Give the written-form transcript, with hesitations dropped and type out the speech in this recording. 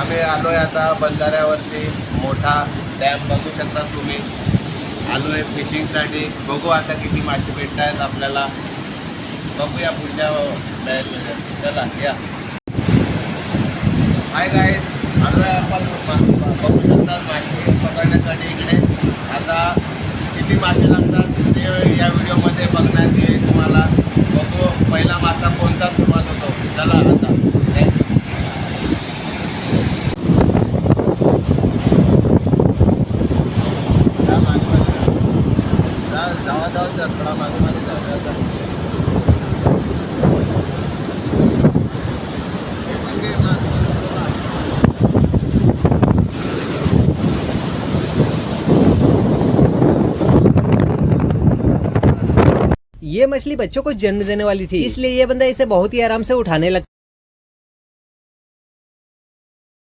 आम्ही आलोय आता बंधाऱ्यावरती, मोठा डॅम बघू शकता तुम्ही. आलोय फिशिंगसाठी. बघू आता किती मासे भेटत आहेत आपल्याला. बघूया पुढच्या बॅचमध्ये. चला या. हाय गाईज, आलोय आपण बघू शकता मासे पकडण्यासाठी इकडे. आता किती मासे लागतात ते या व्हिडिओमध्ये बघण्यात येईल तुम्हाला. बघू पहिला मासा कोणता सुरुवात होतो. चला आता. थँक्यू. जावा थोडा मागे जाऊ. ये मछली बच्चों को जन्म देने वाली थी, इसलिए ये बंदा इसे बहुत ही आराम से उठाने लगा।